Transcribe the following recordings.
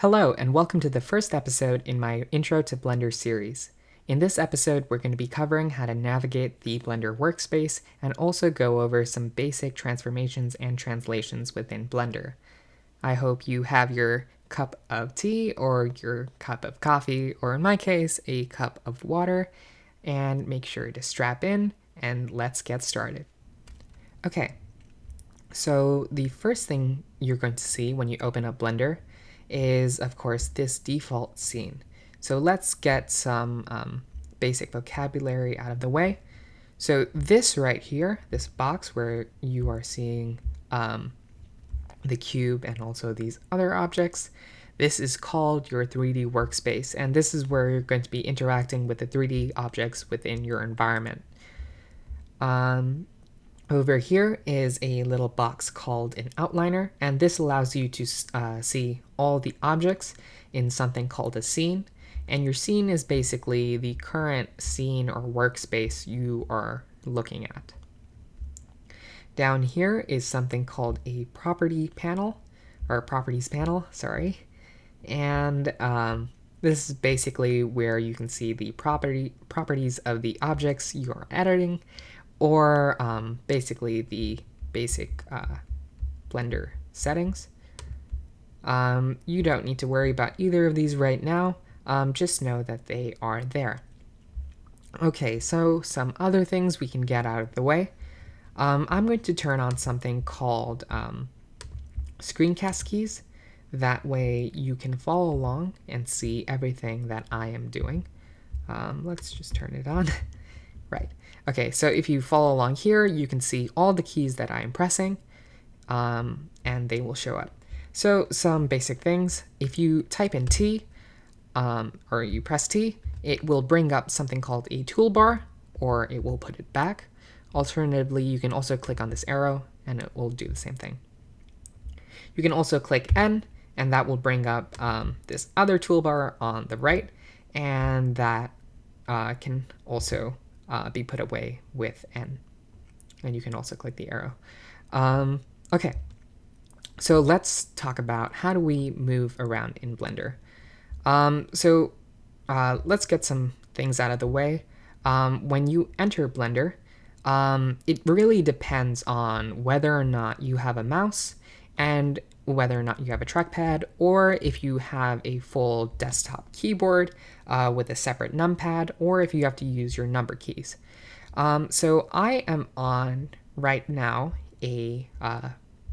Hello, and welcome to the first episode in my Intro to Blender series. In this episode, we're going to be covering how to navigate the Blender workspace and also go over some basic transformations and translations within Blender. I hope you have your cup of tea or your cup of coffee, or in my case, a cup of water, and make sure to strap in and let's get started. Okay, so the first thing you're going to see when you open up Blender is, of course, this default scene. So let's get some basic vocabulary out of the way. So this right here, this box where you are seeing the cube and also these other objects, this is called your 3D workspace, and this is where you're going to be interacting with the 3D objects within your environment. Over here is a little box called an outliner, and this allows you to see all the objects in something called a scene. And your scene is basically the current scene or workspace you are looking at. Down here is something called a property panel, or properties panel, sorry. And this is basically where you can see the properties of the objects you are editing, or basically the basic Blender settings. You don't need to worry about either of these right now, just know that they are there. Okay, so some other things we can get out of the way. I'm going to turn on something called screencast keys. That way you can follow along and see everything that I am doing. Let's just turn it on. Right. Okay, so if you follow along here, you can see all the keys that I am pressing, and they will show up. So some basic things: if you type in T, or you press T, it will bring up something called a toolbar, or it will put it back. Alternatively, you can also click on this arrow, and it will do the same thing. You can also click N, and that will bring up this other toolbar on the right, and that can also be put away with N. And you can also click the arrow. Okay, so let's talk about how do we move around in Blender. Let's get some things out of the way. When you enter Blender, it really depends on whether or not you have a mouse and whether or not you have a trackpad, or if you have a full desktop keyboard with a separate numpad, or if you have to use your number keys. So I am on right now a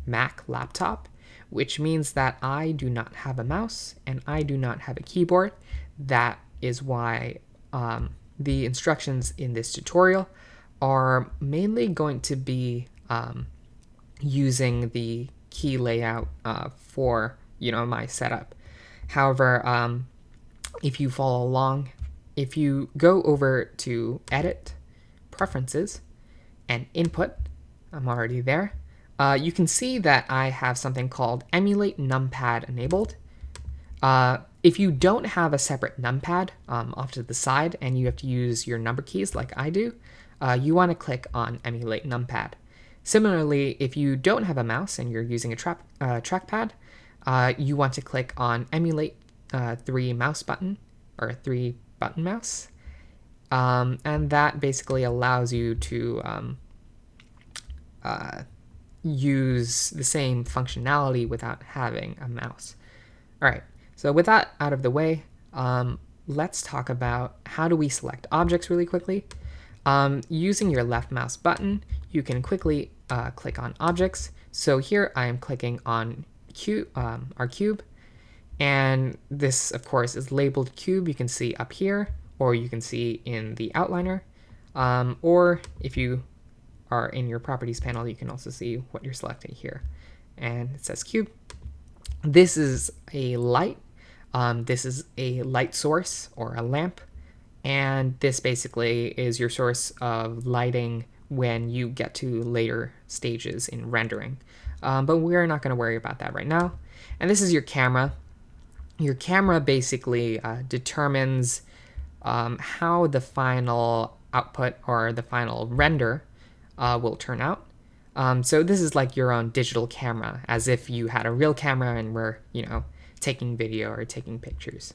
Mac laptop, which means that I do not have a mouse and I do not have a keyboard. That is why the instructions in this tutorial are mainly going to be using the key layout for my setup. However, if you follow along, if you go over to Edit, Preferences, and Input, I'm already there. You can see that I have something called Emulate Numpad enabled. If you don't have a separate numpad off to the side and you have to use your number keys like I do, you want to click on Emulate Numpad. Similarly, if you don't have a mouse and you're using a trackpad, you want to click on Emulate 3 mouse button, or 3 button mouse, and that basically allows you to use the same functionality without having a mouse. All right, so with that out of the way, let's talk about how do we select objects really quickly. Using your left mouse button, you can quickly click on objects. So here I am clicking on our cube, and this of course is labeled cube. You can see up here, or you can see in the outliner, or if you are in your properties panel, you can also see what you're selecting here, and it says cube. This is a light. This is a light source or a lamp, and this basically is your source of lighting when you get to later stages in rendering. But we're not going to worry about that right now. And this is your camera. Your camera basically determines how the final output or the final render will turn out. So this is like your own digital camera, as if you had a real camera and were, taking video or taking pictures.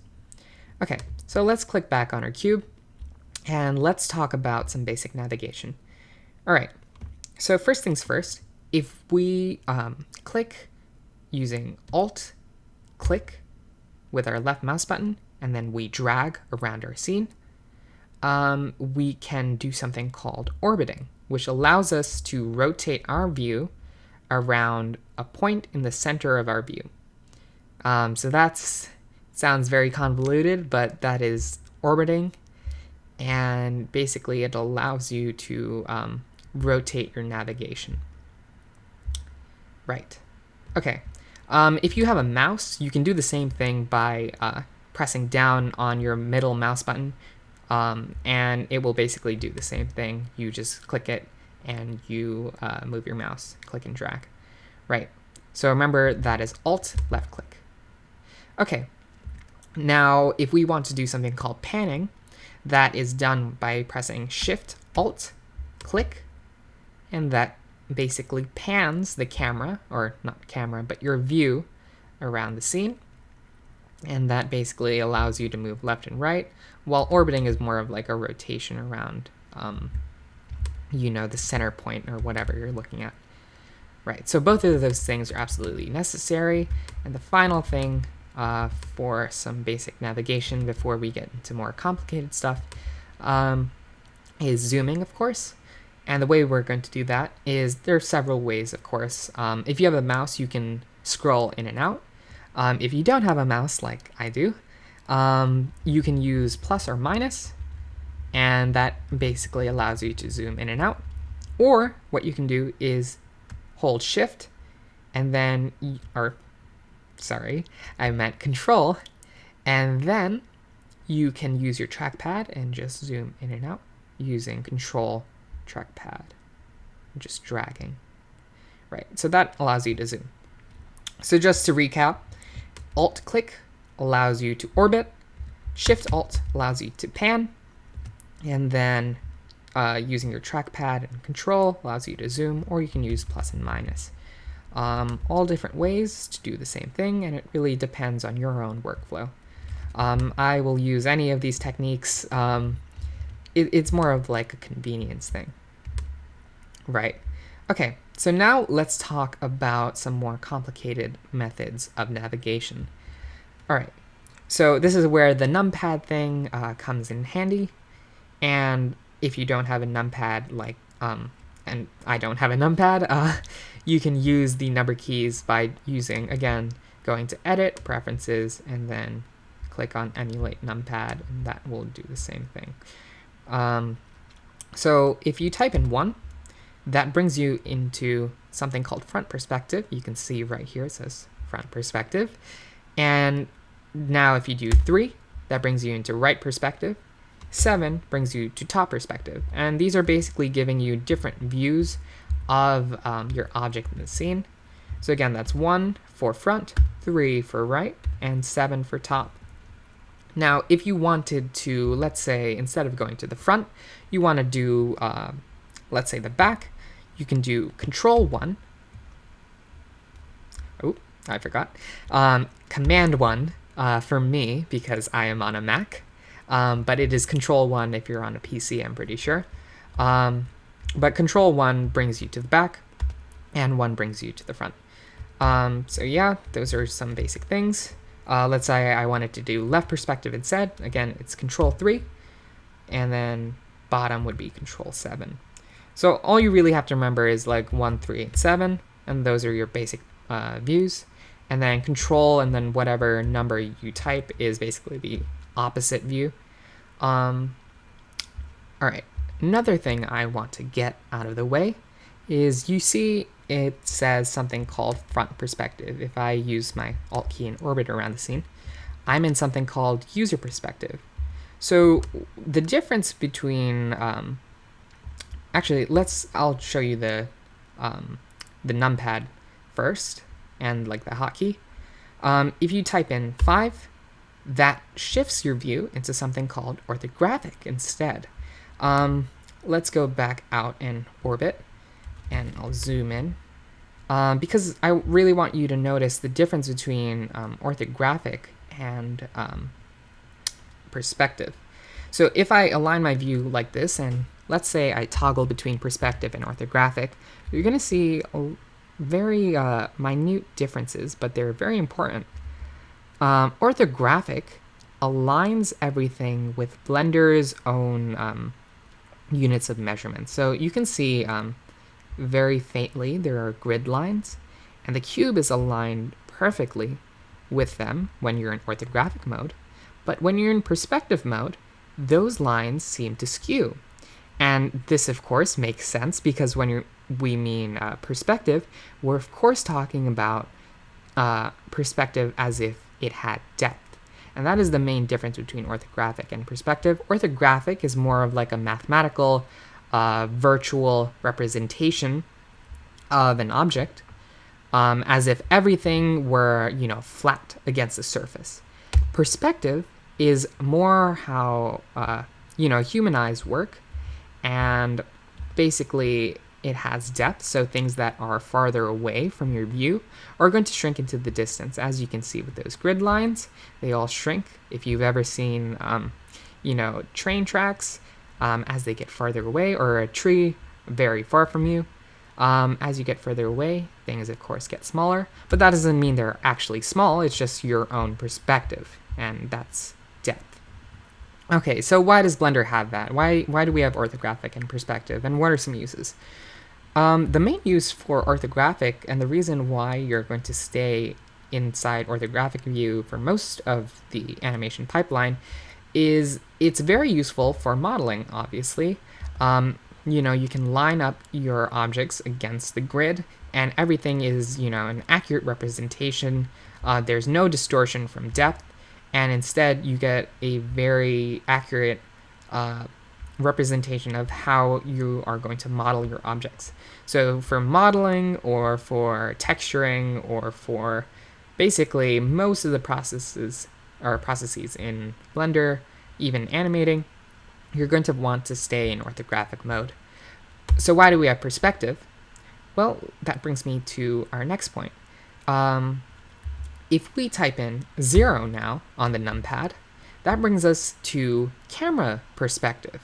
Okay, so let's click back on our cube and let's talk about some basic navigation. All right, so first things first, if we click using Alt-click with our left mouse button, and then we drag around our scene, we can do something called orbiting, which allows us to rotate our view around a point in the center of our view. So that sounds very convoluted, but that is orbiting, and basically it allows you to rotate your navigation. Right. Okay. If you have a mouse, you can do the same thing by pressing down on your middle mouse button, and it will basically do the same thing. You just click it and you move your mouse, click and drag. Right. So remember, that is Alt, left click. Okay. Now, if we want to do something called panning, that is done by pressing Shift, Alt, click, and that basically pans the camera, or not camera, but your view around the scene. And that basically allows you to move left and right, while orbiting is more of like a rotation around, the center point or whatever you're looking at. Right, so both of those things are absolutely necessary. And the final thing for some basic navigation before we get into more complicated stuff is zooming, of course. And the way we're going to do that is there are several ways, of course. If you have a mouse, you can scroll in and out. If you don't have a mouse like I do, you can use plus or minus, and that basically allows you to zoom in and out. Or what you can do is hold Shift, and then, I meant Control, and then you can use your trackpad and just zoom in and out using Control trackpad, just dragging. Right, so that allows you to zoom. So just to recap, Alt-click allows you to orbit, Shift-Alt allows you to pan, and then using your trackpad and Control allows you to zoom, or you can use plus and minus. All different ways to do the same thing, and it really depends on your own workflow. I will use any of these techniques. It's more of like a convenience thing. Right. Okay, so now let's talk about some more complicated methods of navigation. All right, so this is where the numpad thing comes in handy. And if you don't have a numpad, and I don't have a numpad, you can use the number keys by using, again, going to Edit, Preferences, and then click on Emulate Numpad, and that will do the same thing. So if you type in 1, that brings you into something called front perspective. You can see right here it says front perspective. And now if you do 3, that brings you into right perspective. 7 brings you to top perspective. And these are basically giving you different views of your object in the scene. So again, that's 1 for front, 3 for right, and 7 for top. Now, if you wanted to, let's say, instead of going to the front, you want to do, let's say, the back, you can do Control 1. Oh, I forgot. Command 1 for me, because I am on a Mac. But it is Control 1 if you're on a PC, I'm pretty sure. But Control 1 brings you to the back, and 1 brings you to the front. So yeah, those are some basic things. Let's say I wanted to do left perspective instead. Again, it's Control 3, and then bottom would be Control 7. So all you really have to remember is like 1, 3, and 7, and those are your basic views. And then Control and then whatever number you type is basically the opposite view. All right, another thing I want to get out of the way is you see it says something called front perspective. If I use my Alt key and orbit around the scene, I'm in something called user perspective. So the difference between, actually, I'll show you the numpad first and like the hotkey. If you type in 5, that shifts your view into something called orthographic instead. Let's go back out and orbit. and I'll zoom in because I really want you to notice the difference between orthographic and perspective. So if I align my view like this, and let's say I toggle between perspective and orthographic, you're going to see very minute differences, but they're very important. Orthographic aligns everything with Blender's own units of measurement. So you can see very faintly there are grid lines, and the cube is aligned perfectly with them when you're in orthographic mode. But when you're in perspective mode, those lines seem to skew. And this, of course, makes sense because when we mean perspective, we're of course talking about perspective as if it had depth. And that is the main difference between orthographic and perspective. Orthographic is more of like a mathematical, virtual representation of an object, as if everything were, flat against the surface. Perspective is more how, human eyes work, and basically it has depth, so things that are farther away from your view are going to shrink into the distance. As you can see with those grid lines, they all shrink. If you've ever seen, train tracks, as they get farther away, or a tree very far from you, as you get further away, things of course get smaller, but that doesn't mean they're actually small, it's just your own perspective, and that's depth. Okay, so why does Blender have that? Why do we have orthographic and perspective, and what are some uses? The main use for orthographic, and the reason why you're going to stay inside orthographic view for most of the animation pipeline, is it's very useful for modeling, obviously. You can line up your objects against the grid, and everything is, an accurate representation. There's no distortion from depth, and instead you get a very accurate representation of how you are going to model your objects. So for modeling, or for texturing, or for basically most of the processes in Blender, even animating, you're going to want to stay in orthographic mode. So why do we have perspective? Well, that brings me to our next point. If we type in 0 now on the numpad, that brings us to camera perspective.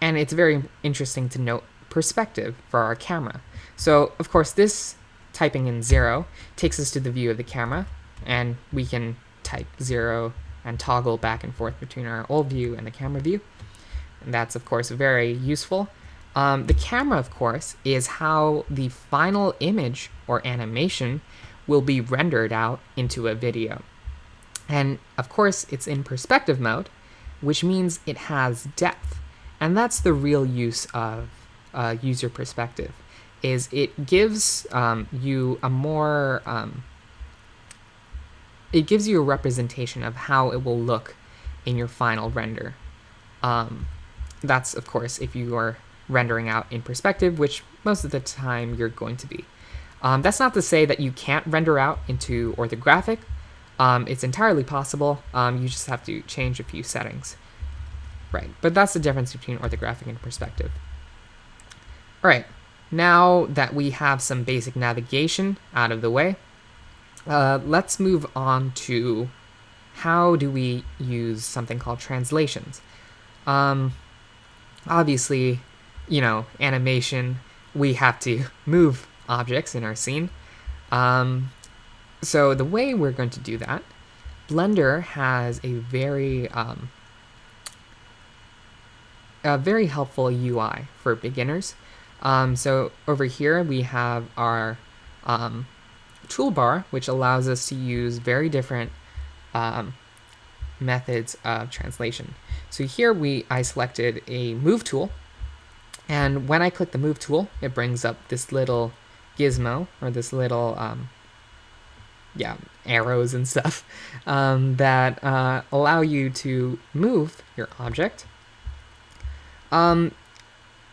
And it's very interesting to note perspective for our camera. So, of course, this typing in 0 takes us to the view of the camera, and we can type 0 and toggle back and forth between our old view and the camera view. And that's, of course, very useful. The camera, of course, is how the final image or animation will be rendered out into a video. And, of course, it's in perspective mode, which means it has depth. And that's the real use of user perspective, is it gives you a more... it gives you a representation of how it will look in your final render. That's, of course, if you are rendering out in perspective, which most of the time you're going to be. That's not to say that you can't render out into orthographic. It's entirely possible. You just have to change a few settings. Right, but that's the difference between orthographic and perspective. All right, now that we have some basic navigation out of the way, let's move on to how do we use something called translations. Obviously, animation, we have to move objects in our scene. So the way we're going to do that, Blender has a very helpful UI for beginners. So over here we have our toolbar, which allows us to use very different methods of translation. So here I selected a move tool, and when I click the move tool, it brings up this little gizmo, or this little arrows and stuff that allow you to move your object.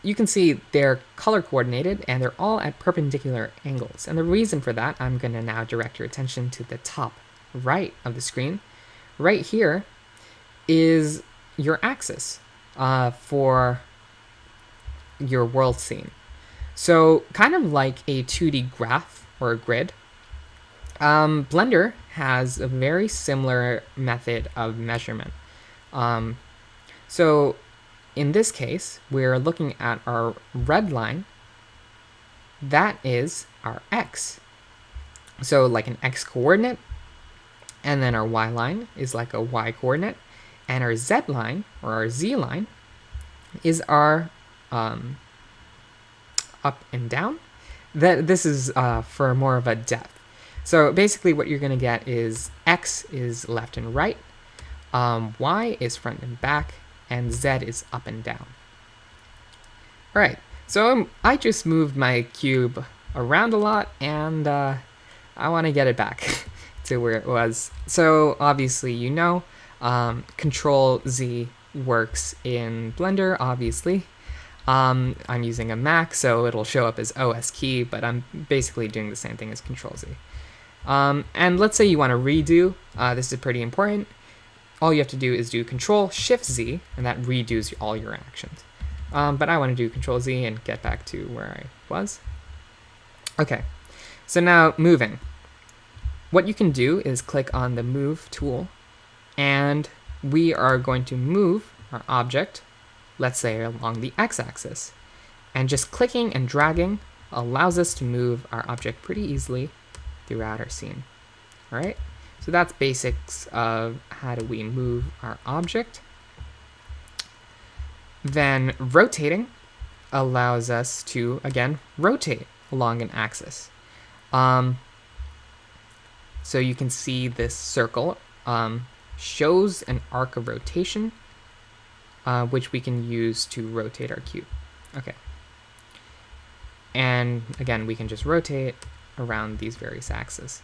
You can see they're color coordinated, and they're all at perpendicular angles. And the reason for that, I'm going to now direct your attention to the top right of the screen. Right here is your axis for your world scene. So kind of like a 2D graph or a grid, Blender has a very similar method of measurement. Um, so in this case, we're looking at our red line. That is our x. So like an x coordinate, and then our y line is like a y coordinate, and our z line or our z line is our up and down. This is for more of a depth. So basically what you're going to get is x is left and right, y is front and back, and z is up and down. All right, so I just moved my cube around a lot, and I want to get it back to where it was. So obviously, Control Z works in Blender, obviously. I'm using a Mac, so it'll show up as OS key, but I'm basically doing the same thing as Control Z. And let's say you want to redo. This is pretty important. All you have to do is do Control Shift Z, and that redos all your actions. But I want to do Control Z and get back to where I was. Okay, so now moving. What you can do is click on the Move tool, and we are going to move our object, let's say along the x-axis. And just clicking and dragging allows us to move our object pretty easily throughout our scene. All right, so that's basics of how do we move our object. Then rotating allows us to, again, rotate along an axis. So you can see this circle shows an arc of rotation, which we can use to rotate our cube. Okay. And again, we can just rotate around these various axes.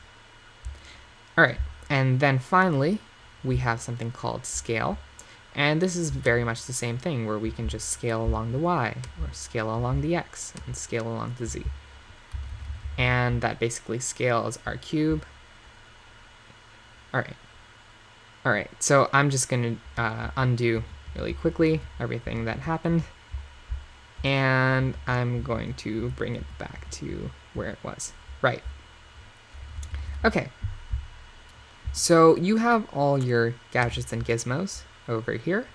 All right, and then finally, we have something called scale. And this is very much the same thing, where we can just scale along the y, or scale along the x, and scale along the z. And that basically scales our cube. All right, so I'm just going to undo really quickly everything that happened. And I'm going to bring it back to where it was. Right. Okay. So you have all your gadgets and gizmos over here.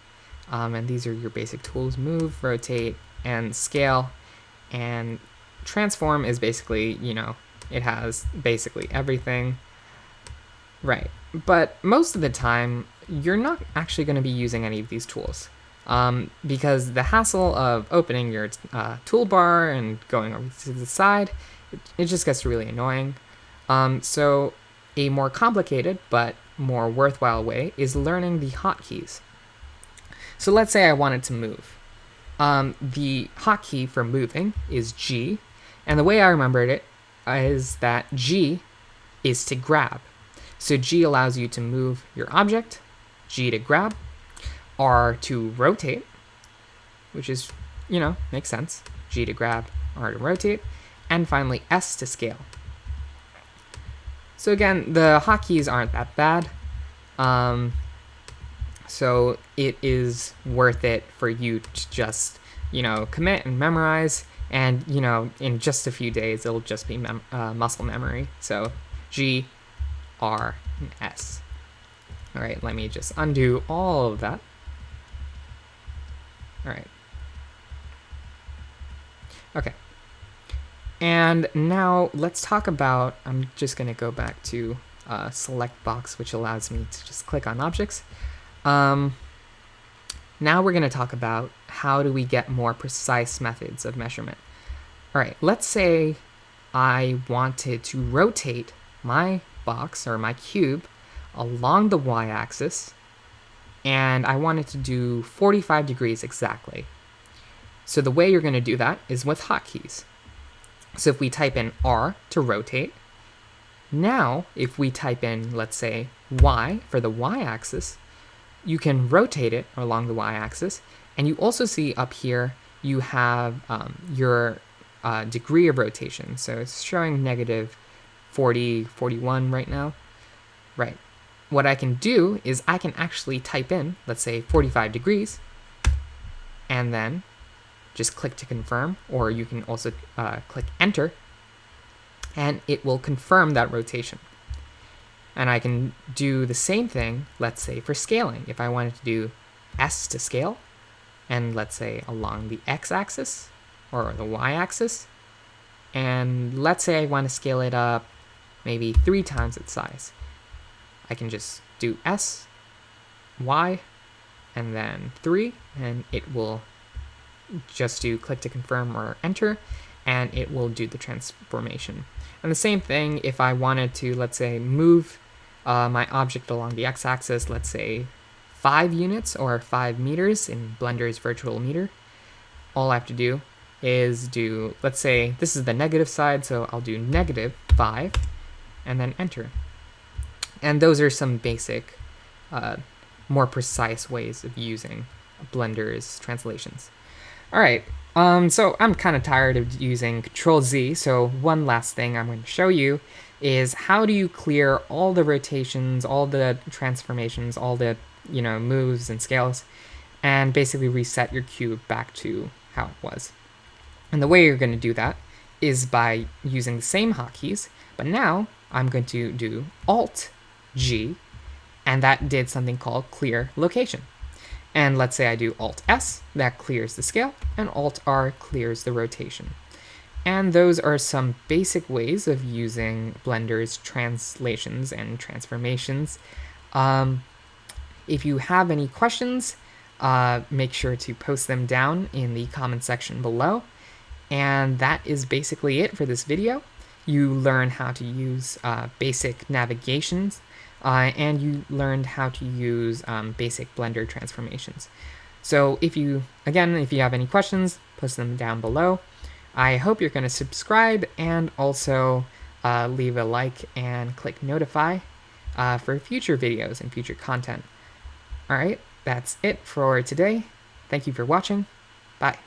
And these are your basic tools: move, rotate, and scale. And transform is basically, it has basically everything. Right. But most of the time, you're not actually going to be using any of these tools. Because the hassle of opening your toolbar and going over to the side, it just gets really annoying. So a more complicated but more worthwhile way is learning the hotkeys. So let's say I wanted to move. The hotkey for moving is G, and the way I remembered it is that G is to grab. So G allows you to move your object, G to grab, R to rotate, which is, makes sense. G to grab, R to rotate, and finally S to scale. So again, the hotkeys aren't that bad. So it is worth it for you to just, commit and memorize, and, in just a few days, it'll just be muscle memory. So G, R, and S. All right, let me just undo all of that. All right. Okay. And now let's talk about, I'm just going to go back to select box, which allows me to just click on objects. Now we're going to talk about how do we get more precise methods of measurement. All right, let's say I wanted to rotate my box or my cube along the y-axis, and I wanted to do 45 degrees exactly. So the way you're going to do that is with hotkeys. So if we type in R to rotate, now if we type in, let's say, Y for the y-axis, you can rotate it along the y-axis, and you also see up here you have your degree of rotation. So it's showing negative 40, 41 right now. Right. What I can do is I can actually type in, let's say, 45 degrees, and then just click to confirm, or you can also click enter, and it will confirm that rotation. And I can do the same thing, let's say, for scaling. If I wanted to do S to scale, and let's say along the x-axis or the y-axis, and let's say I want to scale it up maybe 3 times its size. I can just do S, Y, and then 3, and it will just do click to confirm or enter, and it will do the transformation. And the same thing if I wanted to, let's say, move my object along the x-axis, let's say 5 units or 5 meters in Blender's virtual meter. All I have to do is do, let's say this is the negative side, so I'll do -5 and then enter. And those are some basic, more precise ways of using Blender's translations. All right, so I'm kind of tired of using Control-Z, so one last thing I'm going to show you is how do you clear all the rotations, all the transformations, all the moves and scales, and basically reset your cube back to how it was. And the way you're going to do that is by using the same hotkeys, but now I'm going to do Alt-G, and that did something called clear location. And let's say I do Alt-S, that clears the scale, and Alt-R clears the rotation. And those are some basic ways of using Blender's translations and transformations. If you have any questions, make sure to post them down in the comment section below. And that is basically it for this video. You learn how to use basic navigations, and you learned how to use basic Blender transformations. So if you have any questions, post them down below. I hope you're going to subscribe and also leave a like and click notify for future videos and future content. All right, that's it for today. Thank you for watching. Bye.